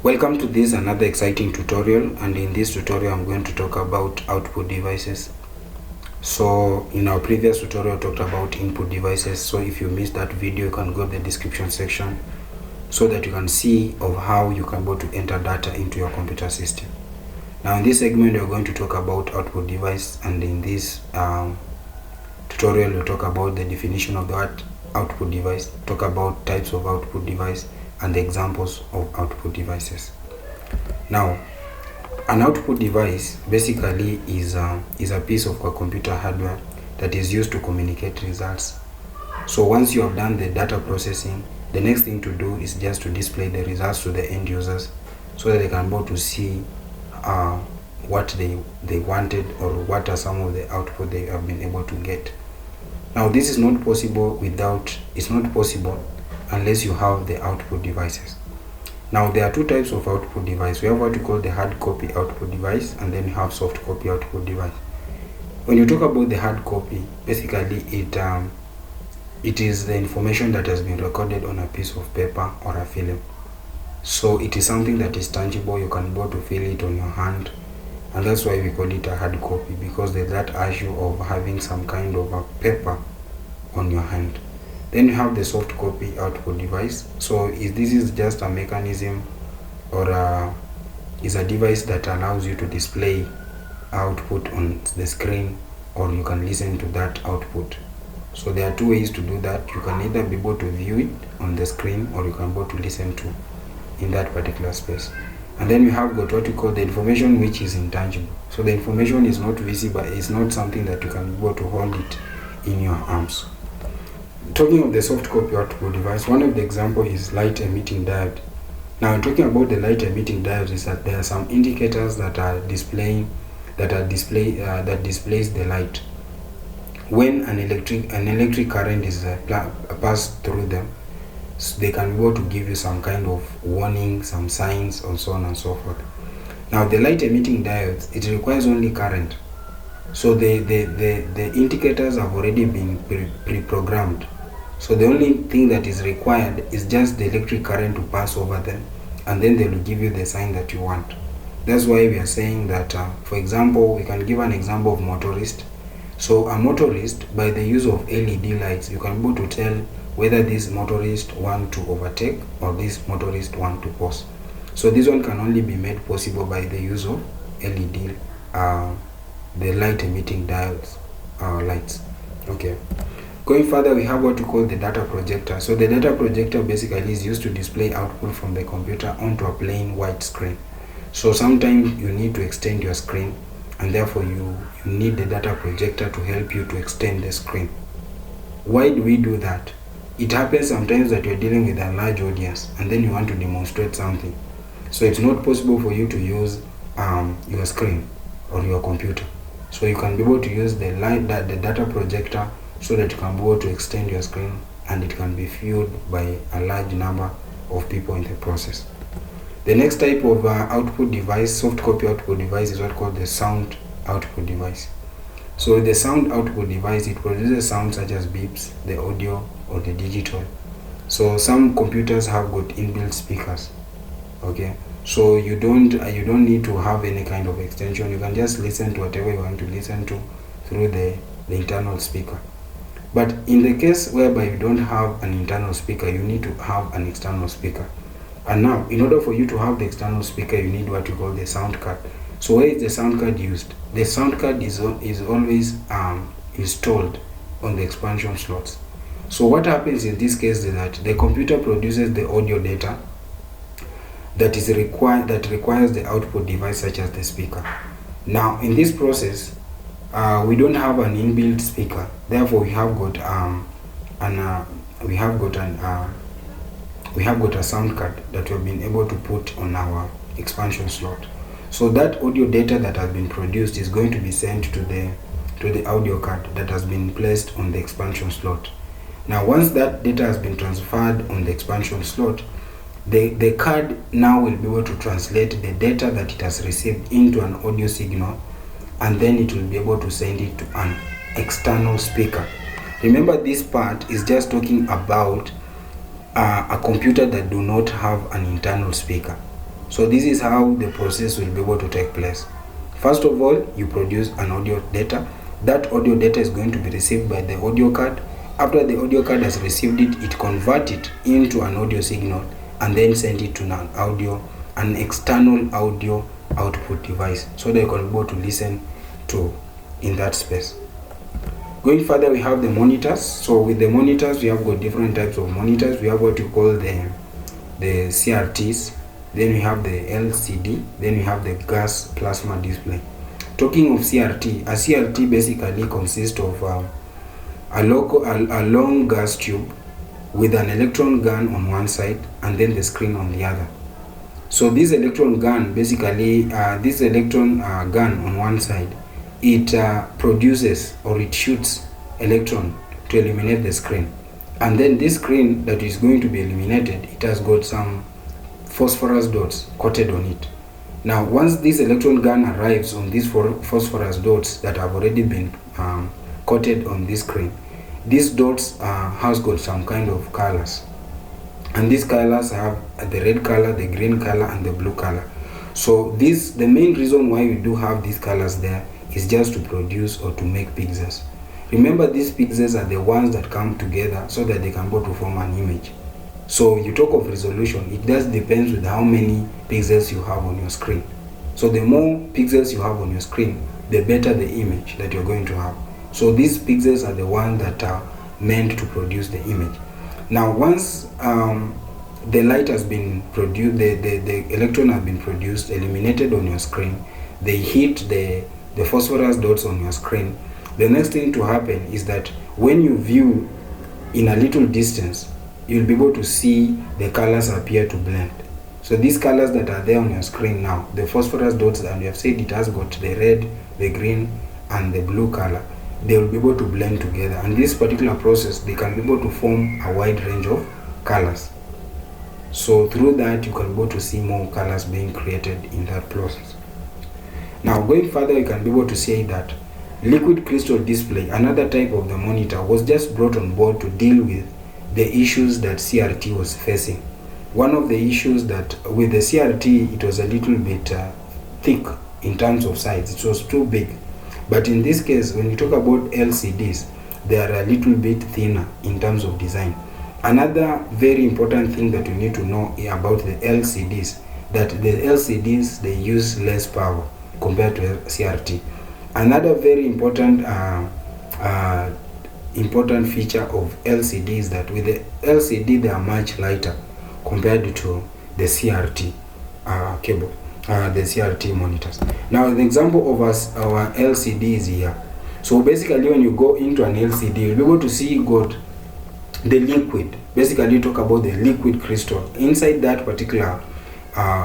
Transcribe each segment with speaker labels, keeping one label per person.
Speaker 1: Welcome to this another exciting tutorial, and in this tutorial I'm going to talk about output devices. So in our previous tutorial I talked about input devices, so if you missed that video you can go to the description section so that you can see of how you can be able to enter data into your computer system. Now in this segment we are going to talk about output device, and in this tutorial we'll talk about the definition of the output device, talk about types of output device and the examples of output devices. Now, an output device basically is a piece of computer hardware that is used to communicate results. So once you have done the data processing, the next thing to do is just to display the results to the end users so that they can be able to see what they wanted, or what are some of the output they have been able to get. Now this is not possible unless you have the output devices. Now there are two types of output device. We have what we call the hard copy output device, and then we have soft copy output device. When you talk about the hard copy, basically it is the information that has been recorded on a piece of paper or a film. So it is something that is tangible, you can be able to feel it on your hand, and that's why we call it a hard copy, because there's that issue of having some kind of a paper on your hand. Then you have the soft copy output device. So this is just a mechanism, or is a device that allows you to display output on the screen, or you can listen to that output. So there are two ways to do that. You can either be able to view it on the screen, or you can be able to listen to in that particular space. And then we have got what we call the information, which is intangible. So the information is not visible, it's not something that you can be able to hold it in your arms. Talking of the soft copy output device, one of the example is light emitting diode. Now talking about the light emitting diodes, is that there are some indicators that displays the light. When an electric current is passed through them, so they can be able to give you some kind of warning, some signs, and so on and so forth. Now the light emitting diodes, it requires only current. So the indicators have already been pre-programmed. So the only thing that is required is just the electric current to pass over them, and then they will give you the sign that you want. That's why we are saying that, for example, we can give an example of motorist. So a motorist, by the use of LED lights, you can be able to tell whether this motorist want to overtake or this motorist want to pause. So this one can only be made possible by the use of LED, the light emitting diodes lights. Okay. Going further, we have what we call the data projector. So the data projector basically is used to display output from the computer onto a plain white screen. So sometimes you need to extend your screen, and therefore you need the data projector to help you to extend the screen. Why do we do that? It happens sometimes that you're dealing with a large audience and then you want to demonstrate something. So it's not possible for you to use your screen or your computer. So you can be able to use the data projector, so that you can be able to extend your screen, and it can be viewed by a large number of people in the process. The next type of output device, soft copy output device, is what called the sound output device. So the sound output device, it produces sounds such as beeps, the audio, or the digital. So some computers have got inbuilt speakers. Okay, so you don't need to have any kind of extension. You can just listen to whatever you want to listen to through the internal speaker. But in the case whereby you don't have an internal speaker, you need to have an external speaker. And now, in order for you to have the external speaker, you need what you call the sound card. So where is the sound card used? The sound card is always installed on the expansion slots. So what happens in this case is that the computer produces the audio data that requires the output device, such as the speaker. Now in this process, we don't have an inbuilt speaker, therefore we have got a sound card that we've been able to put on our expansion slot. So that audio data that has been produced is going to be sent to the audio card that has been placed on the expansion slot. Now once that data has been transferred on the expansion slot, the card now will be able to translate the data that it has received into an audio signal, and then it will be able to send it to an external speaker. Remember, this part is just talking about a computer that do not have an internal speaker. So this is how the process will be able to take place. First of all, you produce an audio data. That audio data is going to be received by the audio card. After the audio card has received it, it converts it into an audio signal and then send it to an external audio output device, so they can be able to listen to in that space. Going further, we have the monitors. So with the monitors, we have got different types of monitors. We have what you call the CRTs, then we have the LCD, then we have the gas plasma display. Talking of CRT, a CRT basically consists of a long gas tube with an electron gun on one side and then the screen on the other. So this electron gun, basically this electron gun on one side, it produces or it shoots electron to illuminate the screen. And then this screen that is going to be illuminated, it has got some phosphorus dots coated on it. Now once this electron gun arrives on these phosphorus dots that have already been coated on this screen, these dots has got some kind of colors, and these colors have the red color, the green color, and the blue color. So the main reason why we do have these colors there is just to produce or to make pixels. Remember, these pixels are the ones that come together so that they can go to form an image. So you talk of resolution, it does depends with how many pixels you have on your screen. So the more pixels you have on your screen, the better the image that you're going to have. So these pixels are the ones that are meant to produce the image. Now once the light has been produced, the electron has been produced, illuminated on your screen, they hit the phosphorus dots on your screen. The next thing to happen is that when you view in a little distance, you'll be able to see the colors appear to blend. So these colors that are there on your screen now, the phosphorus dots, and we have said it has got the red, the green, and the blue color, they will be able to blend together. And this particular process, they can be able to form a wide range of colors. So through that, you can be able to see more colors being created in that process. Now going further, you can be able to say that liquid crystal display, another type of the monitor, was just brought on board to deal with the issues that CRT was facing. One of the issues that with the CRT, it was a little bit thick in terms of size. It was too big. But in this case, when you talk about LCDs, they are a little bit thinner in terms of design. Another very important thing that you need to know about the LCDs, that the LCDs, they use less power compared to CRT. Another very important feature of LCD is that with the LCD, they are much lighter compared to the CRT cable, the CRT monitors. Now the example of our LCD is here. So basically when you go into an LCD, you'll be able to see got the liquid. Basically you talk about the liquid crystal. Inside that particular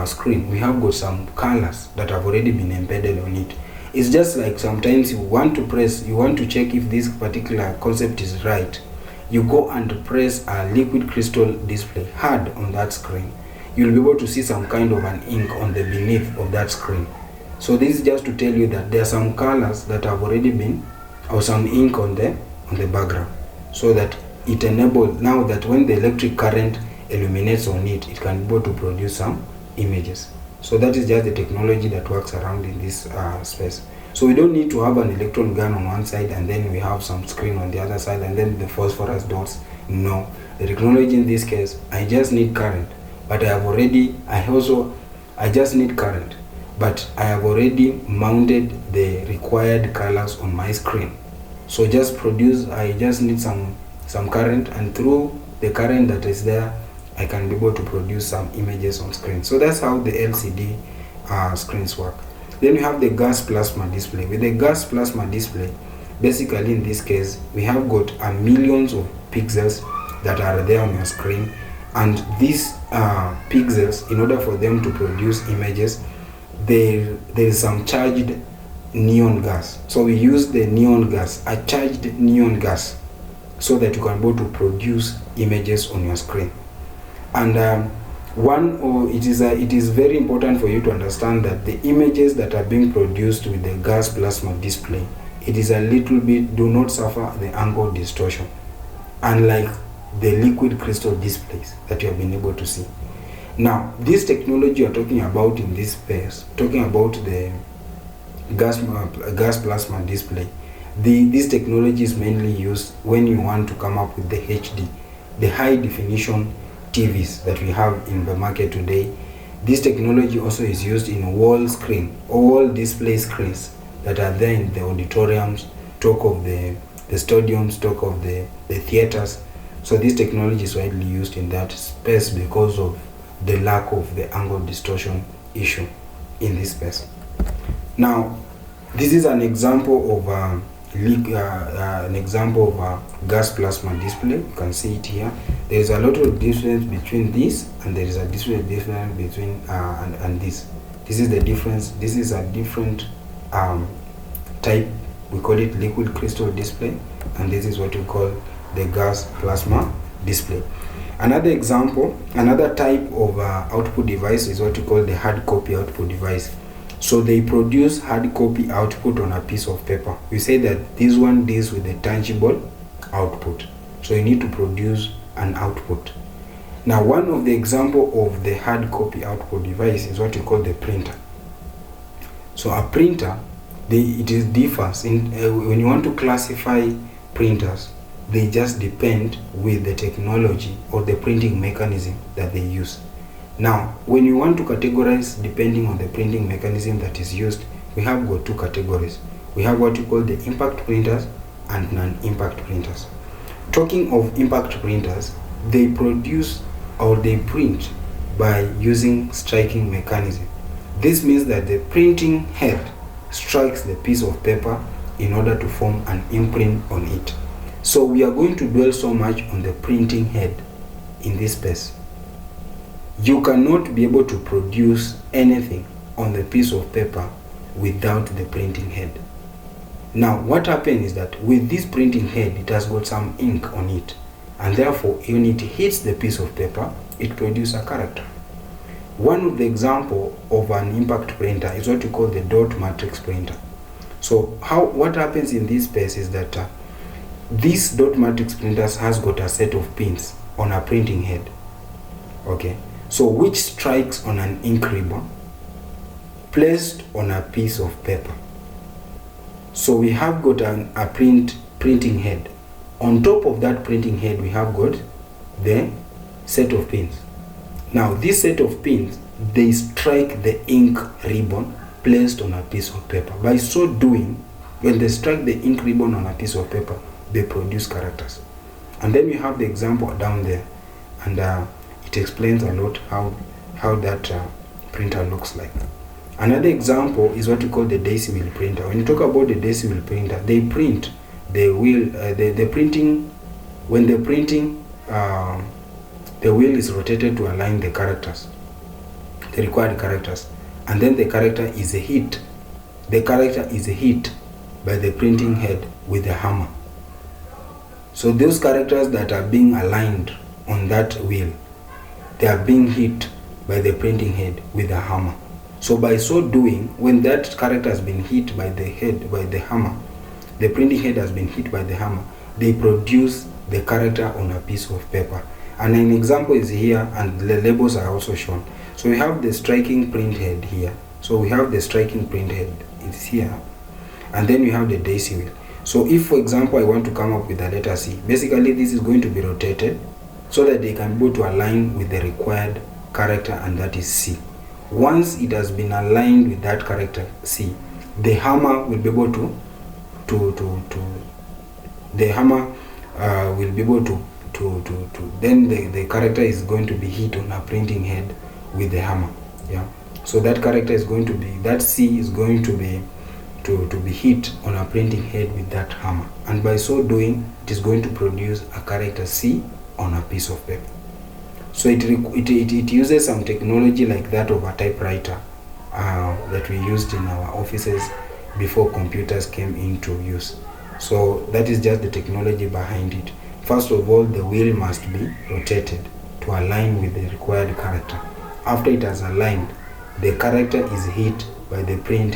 Speaker 1: screen, we have got some colors that have already been embedded on it. It's just like sometimes you want to check if this particular concept is right. You go and press a liquid crystal display hard on that screen. You'll be able to see some kind of an ink on the beneath of that screen. So this is just to tell you that there are some colors that have already been, or some ink on the background, so that it enables now that when the electric current illuminates on it, it can be able to produce some images. So that is just the technology that works around in this space. So we don't need to have an electron gun on one side and then we have some screen on the other side and then the phosphorus dots. No, the technology in this case, I just need current, but I just need current, but I have already mounted the required colors on my screen. So I just need some current, and through the current that is there, I can be able to produce some images on screen. So that's how the LCD screens work. Then we have the gas plasma display. With the gas plasma display, basically in this case, we have got millions of pixels that are there on your screen, and these pixels, in order for them to produce images, there is some charged neon gas. So we use the neon gas, a charged neon gas, so that you can be able to produce images on your screen. And it is very important for you to understand that the images that are being produced with the gas plasma display, it is a little bit, do not suffer the angle distortion, unlike the liquid crystal displays that you have been able to see. Now, this technology you're talking about in this space, talking about the gas plasma display, this technology is mainly used when you want to come up with the HD, the high definition TVs that we have in the market today. This technology also is used in wall display screens that are there in the auditoriums, talk of the stadiums, talk of the theaters. So this technology is widely used in that space because of the lack of the angle distortion issue in this space. Now, this is an example of a gas plasma display. You can see it here. There is a lot of difference between this, and there is a difference between and this. This is the difference. This is a different type. We call it liquid crystal display, and this is what we call the gas plasma display. Another example, another type of output device is what we call the hard copy output device. So they produce hard copy output on a piece of paper. We say that this one deals with the tangible output. So you need to produce an output. Now, one of the example of the hard copy output device is what we call the printer. So a printer, it differs in when you want to classify printers. They just depend with the technology or the printing mechanism that they use. Now, when you want to categorize depending on the printing mechanism that is used, we have got two categories. We have what we call the impact printers and non-impact printers. Talking of impact printers, they produce or they print by using striking mechanism. This means that the printing head strikes the piece of paper in order to form an imprint on it. So we are going to dwell so much on the printing head in this space. You cannot be able to produce anything on the piece of paper without the printing head. Now, what happens is that with this printing head, it has got some ink on it, and therefore when it hits the piece of paper, it produces a character. One of the example of an impact printer is what we call the dot matrix printer. So what happens in this space is that this dot matrix printers has got a set of pins on a printing head, okay, so which strikes on an ink ribbon placed on a piece of paper. So we have got a printing head. On top of that printing head, we have got the set of pins. Now this set of pins, they strike the ink ribbon placed on a piece of paper. By so doing, when they strike the ink ribbon on a piece of paper, they produce characters. And then we have the example down there, and it explains a lot how that printer looks like. Another example is what we call the decimal printer. When you talk about the decimal printer, they print the wheel, the printing, when the printing, the wheel is rotated to align the characters, the required characters, and then the character is hit. The character is hit by the printing head with a hammer. So those characters that are being aligned on that wheel, they are being hit by the printing head with a hammer. So by so doing, when that character has been hit by the hammer, the printing head has been hit by the hammer, they produce the character on a piece of paper. And an example is here, and the labels are also shown. So we have the striking print head here. So we have the striking print head, it's here. And then we have the daisy wheel. So if, for example, I want to come up with a letter C, basically this is going to be rotated so that they can be able to align with the required character, and that is C. Once it has been aligned with that character C, the hammer will be able to then the character is going to be hit on a printing head with the hammer. Yeah. So that character is going to be, that C is going to be hit on a printing head with that hammer, and by so doing, it is going to produce a character C on a piece of paper. So it uses some technology like that of a typewriter that we used in our offices before computers came into use. So that is just the technology behind it. First of all, the wheel must be rotated to align with the required character. After it has aligned, the character is hit by the printing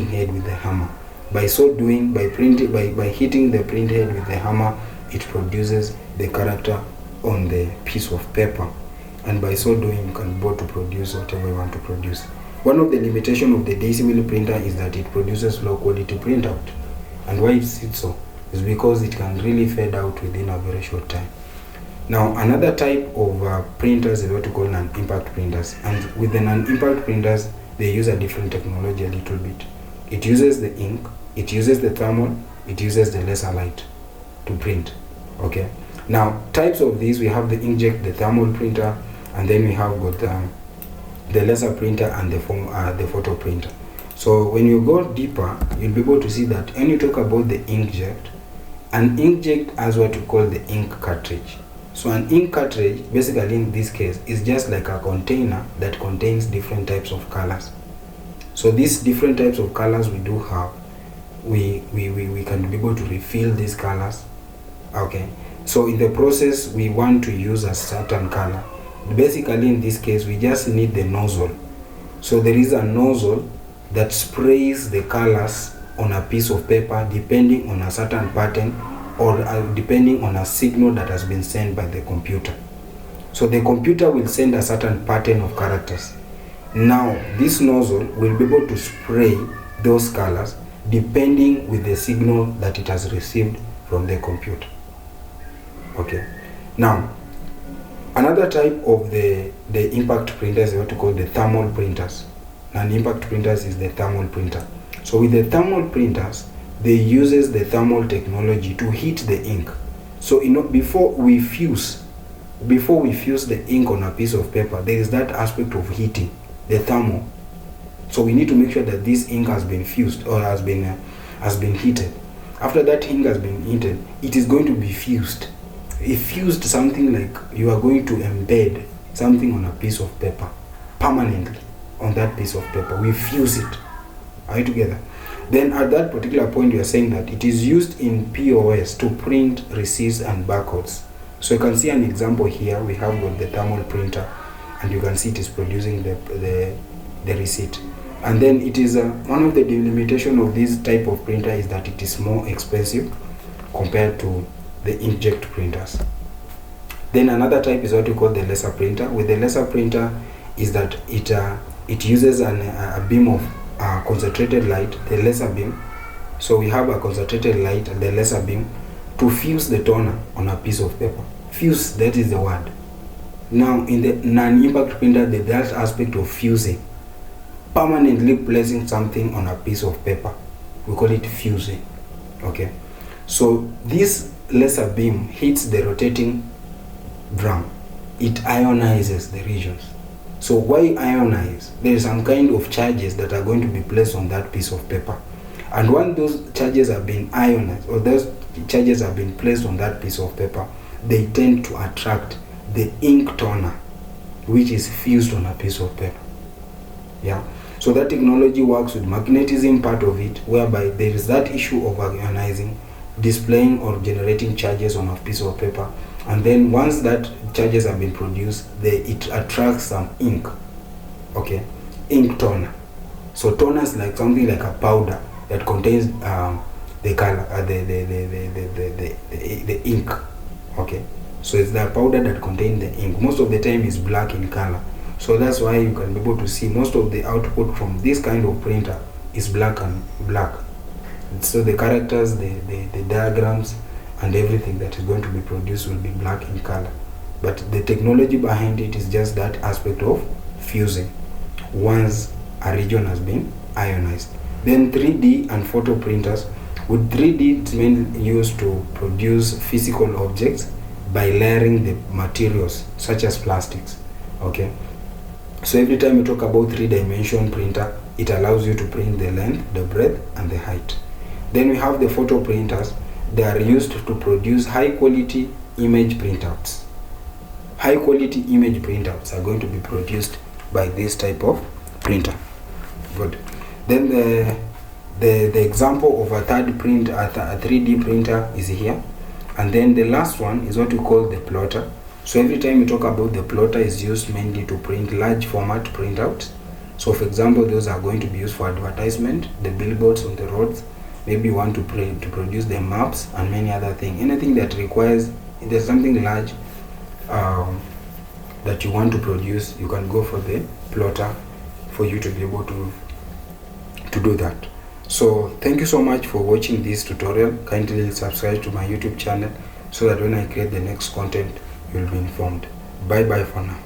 Speaker 1: head with the hammer. By so doing, by hitting the print head with the hammer, it produces the character on the piece of paper. and by so doing you can be able to produce whatever you want to produce. One of the limitations of the daisy wheel printer is that it produces low quality printout. And why is it so? Is because it can really fade out within a very short time. Now another type of printers is what we call non-impact printers, and with the non-impact printers they use a different technology a little bit. It uses the ink, it uses the thermal, it uses the laser light to print. Okay, now types of these, we have the inkjet, the thermal printer, and then we have got the laser printer and the photo printer. So when you go deeper, you'll be able to see that when you talk about the inkjet, an inkjet has what we call the ink cartridge. So an ink cartridge, basically in this case, is just like a container that contains different types of colors. So these different types of colors we do have, we can be able to refill these colors. Okay, so in the process we want to use a certain color. Basically in this case we just need the nozzle. So there is a nozzle that sprays the colors on a piece of paper depending on a certain pattern, or depending on a signal that has been sent by the computer. So the computer will send a certain pattern of characters. Now this nozzle will be able to spray those colors depending with the signal that it has received from the computer. Okay, now another type of the impact printers is what we call the thermal printers. And impact printers is the thermal printer. So with the thermal printers, they uses the thermal technology to heat the ink. So before we fuse the ink on a piece of paper, there is that aspect of heating, the thermal. So we need to make sure that this ink has been fused or has been heated. After that ink has been heated, it is going to be fused. If fused, something like you are going to embed something on a piece of paper permanently on that piece of paper. We fuse it. Are you together? Then at that particular point we are saying that it is used in POS to print receipts and barcodes. So you can see an example here. We have got the thermal printer, and you can see it is producing the receipt. And then it is one of the limitation of this type of printer is that it is more expensive compared to the inkjet printers. Then another type is what we call the laser printer. With the laser printer is that it uses a beam of concentrated light, the laser beam. So we have a concentrated light, the laser beam, to fuse the toner on a piece of paper. Fuse, that is the word. Now in the non-impact printer, there's that aspect of fusing, permanently placing something on a piece of paper. We call it fusing. Okay, so this laser beam hits the rotating drum. It ionizes the regions. So why ionize? There is some kind of charges that are going to be placed on that piece of paper, and when those charges have been ionized, or those charges have been placed on that piece of paper, they tend to attract the ink toner, which is fused on a piece of paper. Yeah, so that technology works with magnetism part of it, whereby there is that issue of ionizing, displaying or generating charges on a piece of paper, and then once that charges have been produced, it attracts some ink. Okay, ink toner. So toner is like something like a powder that contains the color, the ink. Okay, so it's the powder that contains the ink. Most of the time is black in color, so that's why you can be able to see most of the output from this kind of printer is black and black. So the characters, the diagrams, and everything that is going to be produced will be black in color. But the technology behind it is just that aspect of fusing once a region has been ionized. Then 3D and photo printers. With 3D, it's mainly used to produce physical objects by layering the materials such as plastics. Okay, so every time you talk about 3-dimension printer, it allows you to print the length, the breadth, and the height. Then we have the photo printers. They are used to produce high quality image printouts. High quality image printouts are going to be produced by this type of printer. Good. Then the example of a 3D printer is here. And then the last one is what we call the plotter. So every time you talk about the plotter, is used mainly to print large format printouts. So for example, those are going to be used for advertisement, the billboards on the roads. Maybe you want to produce the maps and many other things. Anything that requires, if there's something large, that you want to produce, you can go for the plotter for you to be able to do that. So thank you so much for watching this tutorial. Kindly subscribe to my YouTube channel so that when I create the next content, you'll be informed. Bye bye for now.